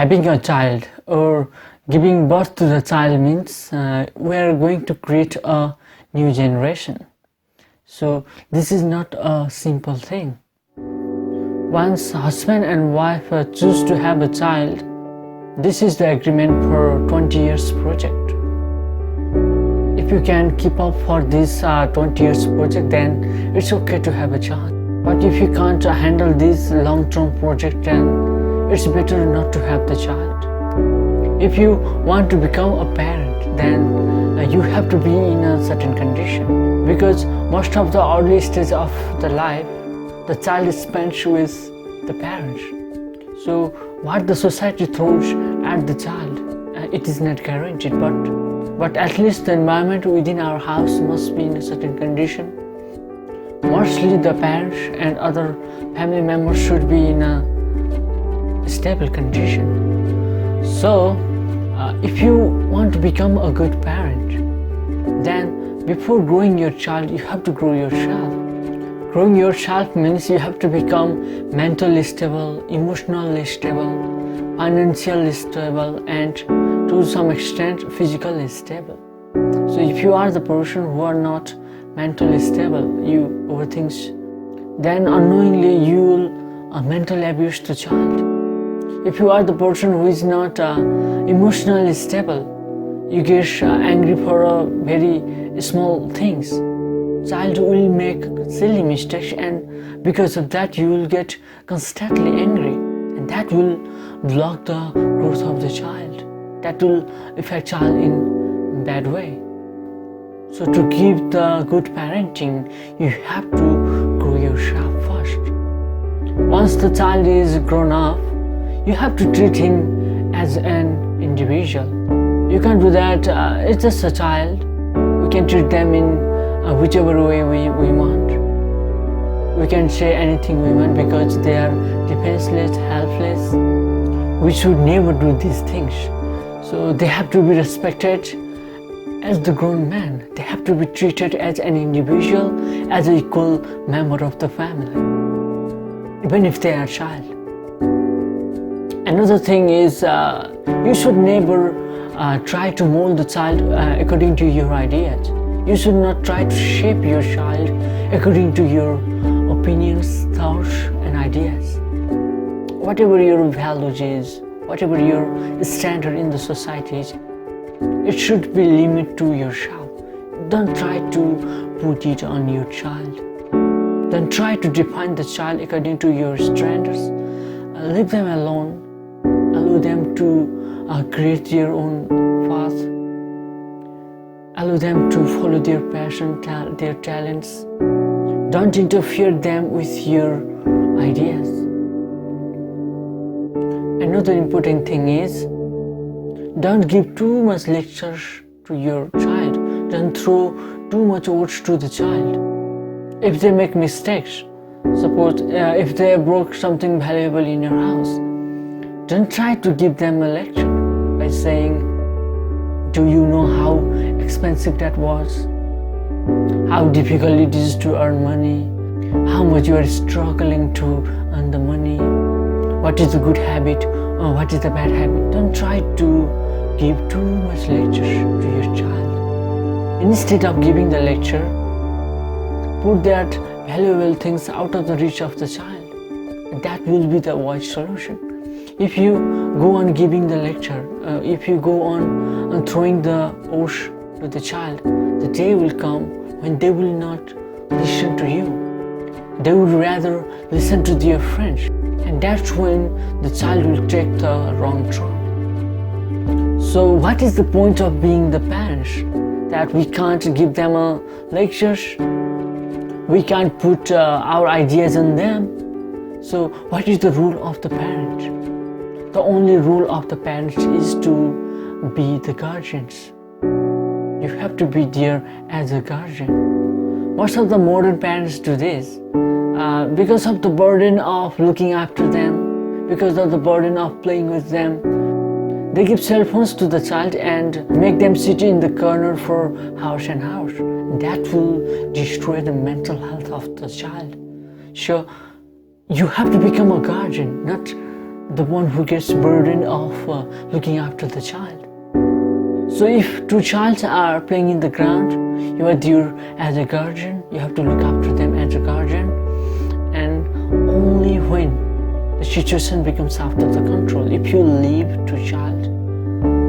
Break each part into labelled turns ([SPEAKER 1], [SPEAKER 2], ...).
[SPEAKER 1] Having a child or giving birth to the child means we are going to create a new generation. So this is not a simple thing. Once husband and wife choose to have a child, this is the agreement for 20 years project. If you can keep up for this 20 years project, then it's okay to have a child. But if you can't handle this long-term project, then it's better not to have the child. If you want to become a parent, then you have to be in a certain condition, because most of the early stage of the life, the child is spent with the parents. So what the society throws at the child, it is not guaranteed, but at least the environment within our house must be in a certain condition. Mostly the parents and other family members should be in a stable condition. So if you want to become a good parent, then before growing your child, you have to grow yourself. Growing yourself means you have to become mentally stable, emotionally stable, financially stable, and to some extent physically stable. So if you are the person who are not mentally stable, you overthink, then unknowingly you will mentally abuse the child. If you are the person who is not emotionally stable, you get angry for very small things. Child will make silly mistakes, and because of that you will get constantly angry, and that will block the growth of the child. That will affect child in bad way. So to give the good parenting, you have to grow yourself first. Once the child is grown up, you have to treat him as an individual. You can't do that, it's just a child. We can treat them in whichever way we want. We can say anything we want because they are defenseless, helpless. We should never do these things. So they have to be respected as the grown man. They have to be treated as an individual, as an equal member of the family, even if they are a child. Another thing is, you should never try to mold the child according to your ideas. You should not try to shape your child according to your opinions, thoughts, and ideas. Whatever your values is, whatever your standard in the society is, it should be limited to yourself. Don't try to put it on your child. Don't try to define the child according to your standards. Leave them alone. Allow them to create their own path. Allow them to follow their passion, their talents. Don't interfere them with your ideas. Another important thing is, don't give too much lectures to your child. Don't throw too much words to the child. If they make mistakes, suppose if they broke something valuable in your house, don't try to give them a lecture by saying, do you know how expensive that was? How difficult it is to earn money? How much you are struggling to earn the money? What is the good habit or what is the bad habit? Don't try to give too much lectures to your child. Instead of giving the lecture, put that valuable things out of the reach of the child. That will be the wise solution. If you go on giving the lecture, if you go on throwing the words to the child, the day will come when they will not listen to you. They would rather listen to their friends, and that's when the child will take the wrong turn. So what is the point of being the parents? That we can't give them lectures, we can't put our ideas on them. So what is the role of the parent? The only role of the parents is to be the guardians. You have to be there as a guardian. Most of the modern parents do this because of the burden of looking after them, because of the burden of playing with them. They give cell phones to the child and make them sit in the corner for hours and hours. That will destroy the mental health of the child. So you have to become a guardian, not the one who gets burden of looking after the child. So if two children are playing in the ground, you are there as a guardian, you have to look after them as a guardian, and only when the situation becomes out of the control, if you leave two child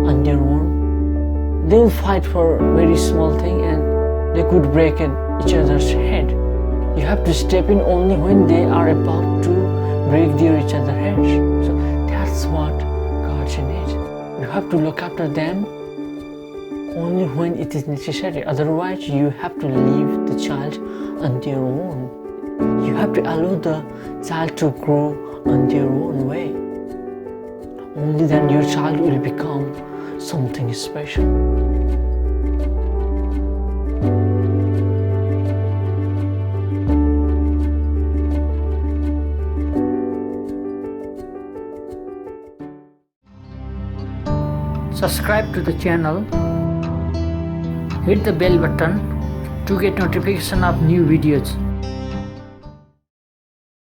[SPEAKER 1] on their own, they will fight for a very small thing and they could break each other's head. You have to step in only when they are about to break each other's heads. So that's what guardian is. You have to look after them only when it is necessary. Otherwise, you have to leave the child on their own. You have to allow the child to grow on their own way. Only then your child will become something special.
[SPEAKER 2] Subscribe to the channel, hit the bell button to get notification of new videos.